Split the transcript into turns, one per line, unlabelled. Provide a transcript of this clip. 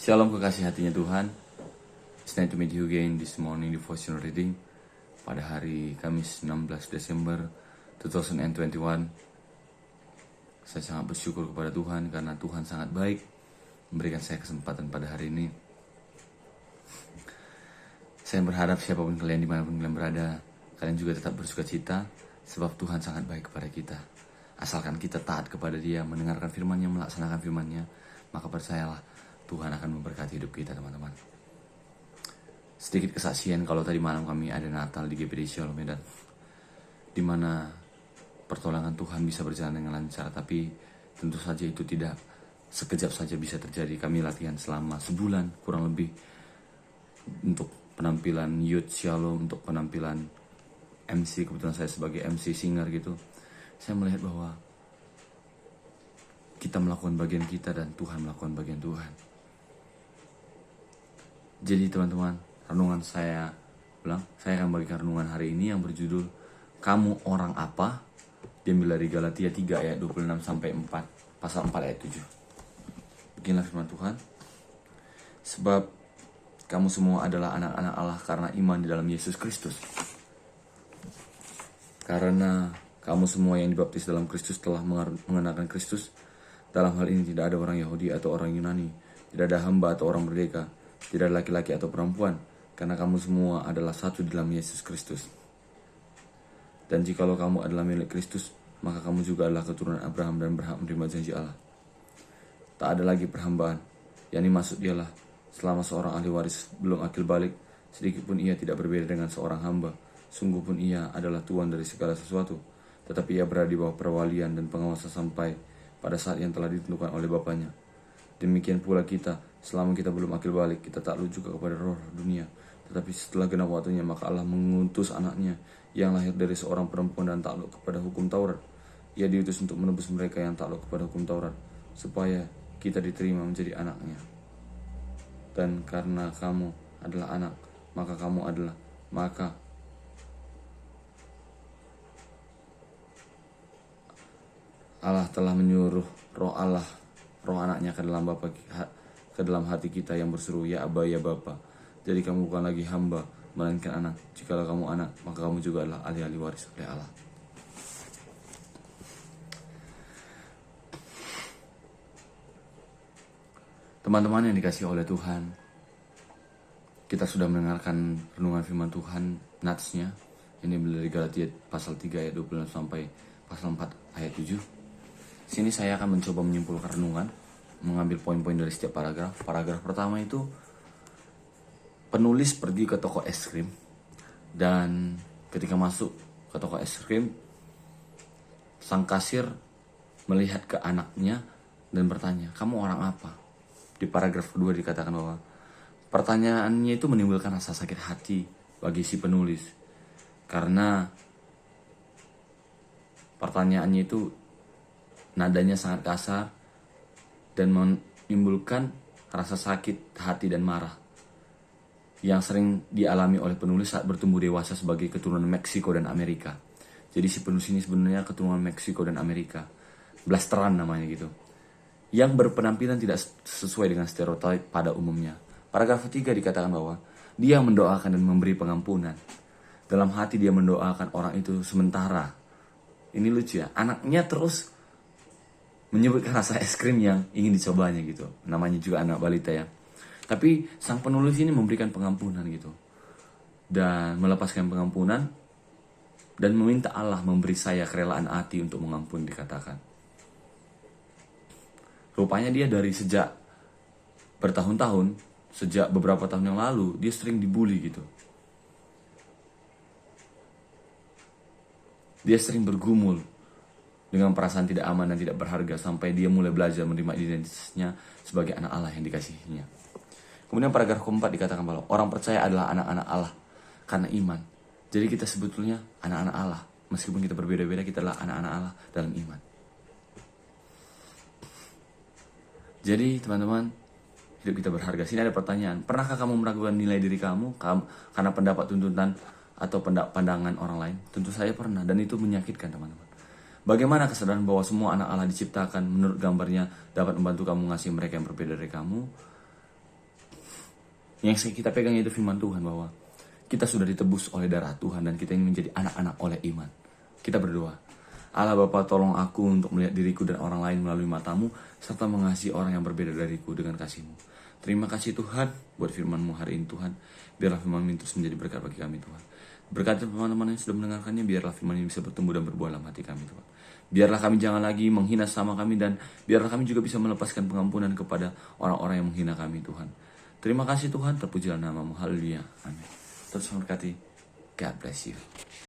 Shalom kekasih hatinya Tuhan. It's nice to meet you again this morning devotional reading pada hari Kamis 16 Desember 2021. Saya sangat bersyukur kepada Tuhan karena Tuhan sangat baik memberikan saya kesempatan pada hari ini. Saya berharap siapapun kalian, dimanapun kalian berada, kalian juga tetap bersuka cita sebab Tuhan sangat baik kepada kita. Asalkan kita taat kepada Dia, mendengarkan firman-Nya, melaksanakan firman-Nya, maka percayalah Tuhan akan memberkati hidup kita, teman-teman. Sedikit kesaksian, kalau tadi malam kami ada Natal di GPD Shalom Medan, di mana pertolongan Tuhan bisa berjalan dengan lancar, tapi tentu saja itu tidak sekejap saja bisa terjadi. Kami latihan selama sebulan kurang lebih untuk penampilan Youth Shalom, untuk penampilan MC, kebetulan saya sebagai MC singer gitu. Saya melihat bahwa kita melakukan bagian kita dan Tuhan melakukan bagian Tuhan. Jadi teman-teman, renungan saya akan bagikan renungan hari ini yang berjudul Kamu Orang Apa? Diambil dari Galatia 3 ayat 26 sampai 4, pasal 4 ayat 7. Beginilah firman Tuhan. Sebab kamu semua adalah anak-anak Allah karena iman di dalam Yesus Kristus. Karena kamu semua yang dibaptis dalam Kristus telah mengenakan Kristus. Dalam hal ini tidak ada orang Yahudi atau orang Yunani, tidak ada hamba atau orang merdeka, tidak ada laki-laki atau perempuan, karena kamu semua adalah satu dalam Yesus Kristus. Dan jikalau kamu adalah milik Kristus, maka kamu juga adalah keturunan Abraham dan berhak menerima janji Allah. Tak ada lagi perhambaan, yakni maksud dialah selama seorang ahli waris belum akil balik, sedikit pun ia tidak berbeda dengan seorang hamba. Sungguh pun ia adalah tuan dari segala sesuatu, tetapi ia berada di bawah perwalian dan pengawasan sampai pada saat yang telah ditentukan oleh Bapaknya. Demikian pula kita, selama kita belum akil balik, kita takluk juga kepada roh dunia. Tetapi setelah genap waktunya, maka Allah mengutus anaknya yang lahir dari seorang perempuan dan takluk kepada hukum Taurat. Ia diutus untuk menebus mereka yang takluk kepada hukum Taurat, supaya kita diterima menjadi anaknya. Dan karena kamu adalah anak, maka Allah telah menyuruh roh anaknya ke dalam hati kita yang berseru, ya Aba, ya Bapa. Jadi kamu bukan lagi hamba, melainkan anak. Jikalau kamu anak, maka kamu juga adalah ahli-ahli waris oleh Allah. Teman-teman yang dikasihi oleh Tuhan, kita sudah mendengarkan renungan firman Tuhan, natsnya. Ini dari Galatia pasal 3 ayat 26 sampai pasal 4 ayat 7. Sini saya akan mencoba menyimpulkan renungan, mengambil poin-poin dari setiap paragraf. Paragraf pertama itu, penulis pergi ke toko es krim, dan ketika masuk ke toko es krim, sang kasir melihat ke anaknya dan bertanya, kamu orang apa? Di paragraf kedua dikatakan bahwa pertanyaannya itu menimbulkan rasa sakit hati bagi si penulis, karena pertanyaannya itu nadanya sangat kasar dan menimbulkan rasa sakit hati dan marah yang sering dialami oleh penulis saat bertumbuh dewasa sebagai keturunan Meksiko dan Amerika. Jadi si penulis ini sebenarnya keturunan Meksiko dan Amerika, blasteran namanya gitu, yang berpenampilan tidak sesuai dengan stereotip pada umumnya. Paragraf ketiga dikatakan bahwa dia mendoakan dan memberi pengampunan. Dalam hati dia mendoakan orang itu sementara. Ini lucu ya, anaknya terus menyebutkan rasa es krim yang ingin dicobanya gitu. Namanya juga anak balita ya. Tapi sang penulis ini memberikan pengampunan gitu, dan melepaskan pengampunan dan meminta Allah memberi saya kerelaan hati untuk mengampuni, dikatakan. Rupanya dia dari sejak bertahun-tahun, sejak beberapa tahun yang lalu, dia sering dibully gitu. Dia sering bergumul dengan perasaan tidak aman dan tidak berharga, sampai dia mulai belajar menerima identitasnya sebagai anak Allah yang dikasihinya. Kemudian paragraf keempat dikatakan bahwa orang percaya adalah anak-anak Allah karena iman. Jadi kita sebetulnya anak-anak Allah, meskipun kita berbeda-beda, kita adalah anak-anak Allah dalam iman. Jadi teman-teman, hidup kita berharga. Sini ada pertanyaan, pernahkah kamu meragukan nilai diri kamu karena pendapat, tuntutan, atau pandangan orang lain? Tentu saya pernah, dan itu menyakitkan teman-teman. Bagaimana kesadaran bahwa semua anak Allah diciptakan menurut gambarnya dapat membantu kamu mengasihi mereka yang berbeda dari kamu? Yang kita pegang itu firman Tuhan bahwa kita sudah ditebus oleh darah Tuhan dan kita ingin menjadi anak-anak oleh iman. Kita berdoa, Allah Bapa, tolong aku untuk melihat diriku dan orang lain melalui matamu, serta mengasihi orang yang berbeda dariku dengan kasih-Mu. Terima kasih Tuhan buat firman-Mu hari ini Tuhan. Biarlah firman-Mu terus menjadi berkat bagi kami Tuhan. Berkati teman-teman yang sudah mendengarkannya, biarlah firman ini bisa bertumbuh dan berbuah dalam hati kami Tuhan. Biarlah kami jangan lagi menghina sama kami, dan biarlah kami juga bisa melepaskan pengampunan kepada orang-orang yang menghina kami Tuhan. Terima kasih Tuhan, terpujilah nama-Mu, haleluya, amin. Terus memberkati, God bless you.